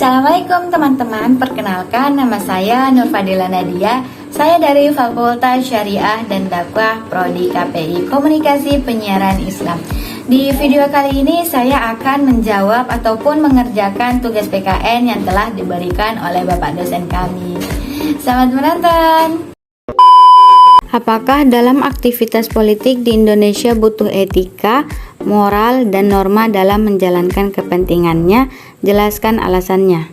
Assalamualaikum teman-teman, perkenalkan nama saya Nur Fadila Nadia. Saya dari Fakultas Syariah dan Dakwah Prodi KPI Komunikasi Penyiaran Islam. Di video kali ini saya akan menjawab ataupun mengerjakan tugas PKN yang telah diberikan oleh Bapak dosen kami. Selamat menonton. Apakah dalam aktivitas politik di Indonesia butuh etika, moral, dan norma dalam menjalankan kepentingannya? Jelaskan alasannya.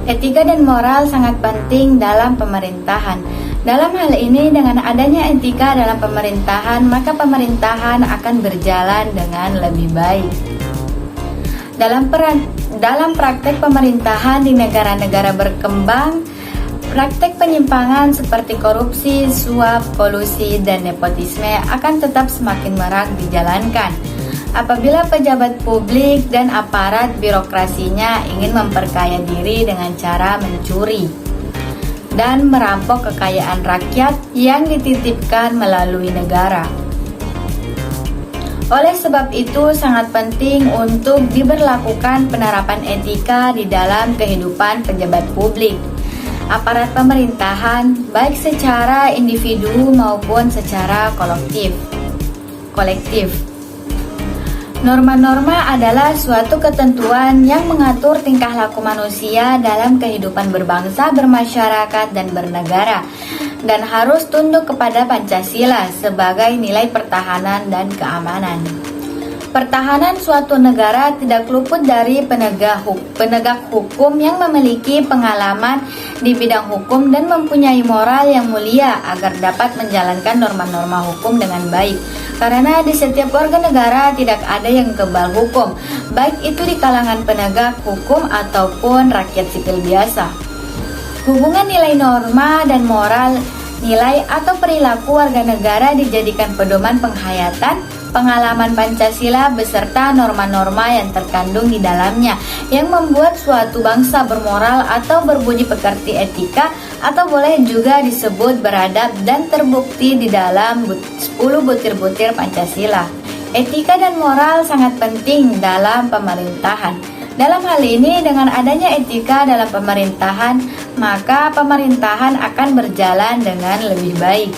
Etika dan moral sangat penting dalam pemerintahan. Dalam hal ini, dengan adanya etika dalam pemerintahan, maka pemerintahan akan berjalan dengan lebih baik. Dalam praktek pemerintahan di negara-negara berkembang, praktek penyimpangan seperti korupsi, suap, kolusi, dan nepotisme akan tetap semakin marak dijalankan. Apabila pejabat publik dan aparat birokrasinya ingin memperkaya diri dengan cara mencuri dan merampok kekayaan rakyat yang dititipkan melalui negara. Oleh sebab itu, sangat penting untuk diberlakukan penerapan etika di dalam kehidupan pejabat publik, aparat pemerintahan, baik secara individu maupun secara kolektif. Norma-norma adalah suatu ketentuan yang mengatur tingkah laku manusia dalam kehidupan berbangsa, bermasyarakat, dan bernegara, dan harus tunduk kepada Pancasila sebagai nilai pertahanan dan keamanan. Pertahanan suatu negara tidak luput dari penegak hukum yang memiliki pengalaman di bidang hukum dan mempunyai moral yang mulia agar dapat menjalankan norma-norma hukum dengan baik. Karena di setiap warga negara tidak ada yang kebal hukum, baik itu di kalangan penegak hukum ataupun rakyat sipil biasa. Hubungan nilai norma dan moral, nilai atau perilaku warga negara dijadikan pedoman penghayatan pengalaman Pancasila beserta norma-norma yang terkandung di dalamnya yang membuat suatu bangsa bermoral atau berbudi pekerti etika atau boleh juga disebut beradab dan terbukti di dalam 10 butir-butir Pancasila. Etika dan moral sangat penting dalam pemerintahan. Dalam hal ini, dengan adanya etika dalam pemerintahan, maka pemerintahan akan berjalan dengan lebih baik.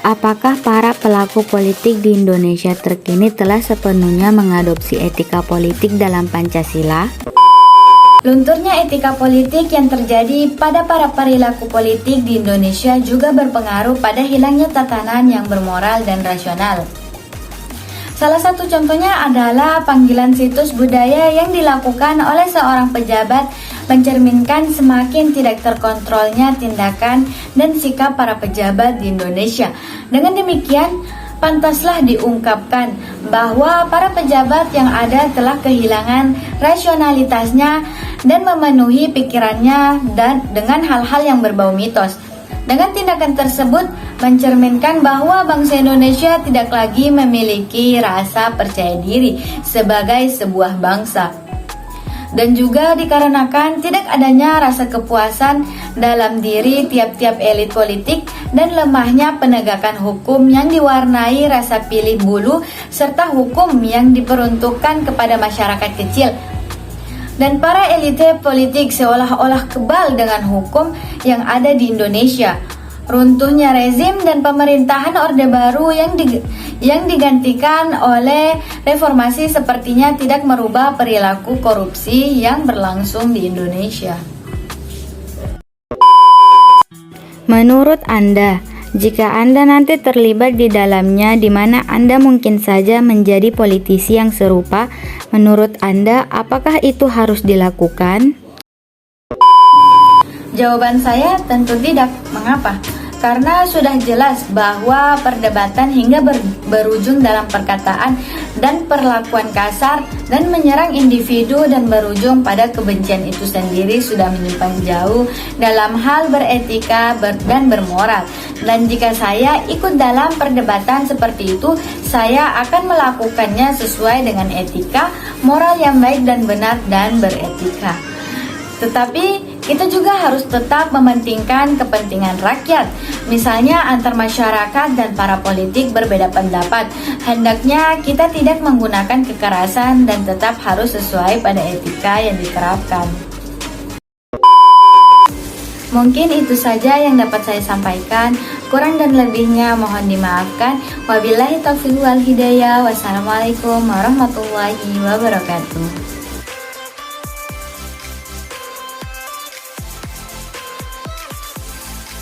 Apakah para pelaku politik di Indonesia terkini telah sepenuhnya mengadopsi etika politik dalam Pancasila? Lunturnya etika politik yang terjadi pada para perilaku politik di Indonesia juga berpengaruh pada hilangnya tatanan yang bermoral dan rasional. Salah satu contohnya adalah panggilan situs budaya yang dilakukan oleh seorang pejabat mencerminkan semakin tidak terkontrolnya tindakan dan sikap para pejabat di Indonesia. Dengan demikian, pantaslah diungkapkan bahwa para pejabat yang ada telah kehilangan rasionalitasnya dan memenuhi pikirannya dan dengan hal-hal yang berbau mitos. Dengan tindakan tersebut mencerminkan bahwa bangsa Indonesia tidak lagi memiliki rasa percaya diri sebagai sebuah bangsa. Dan juga dikarenakan tidak adanya rasa kepuasan dalam diri tiap-tiap elit politik dan lemahnya penegakan hukum yang diwarnai rasa pilih bulu serta hukum yang diperuntukkan kepada masyarakat kecil. Dan para elite politik seolah-olah kebal dengan hukum yang ada di Indonesia. Runtuhnya rezim dan pemerintahan Orde Baru yang digantikan oleh reformasi sepertinya tidak merubah perilaku korupsi yang berlangsung di Indonesia. Menurut Anda, jika Anda nanti terlibat di dalamnya di mana Anda mungkin saja menjadi politisi yang serupa, menurut Anda apakah itu harus dilakukan? Jawaban saya tentu tidak. Mengapa? Karena sudah jelas bahwa perdebatan hingga berujung dalam perkataan dan perlakuan kasar dan menyerang individu dan berujung pada kebencian itu sendiri sudah menyimpang jauh dalam hal beretika dan bermoral. Dan jika saya ikut dalam perdebatan seperti itu, saya akan melakukannya sesuai dengan etika, moral yang baik dan benar dan beretika. Tetapi Kita juga harus tetap mementingkan kepentingan rakyat. Misalnya antar masyarakat dan para politik berbeda pendapat. Hendaknya kita tidak menggunakan kekerasan dan tetap harus sesuai pada etika yang diterapkan. Mungkin itu saja yang dapat saya sampaikan. Kurang dan lebihnya mohon dimaafkan. Wabillahi taufiq wal hidayah. Wassalamualaikum warahmatullahi wabarakatuh.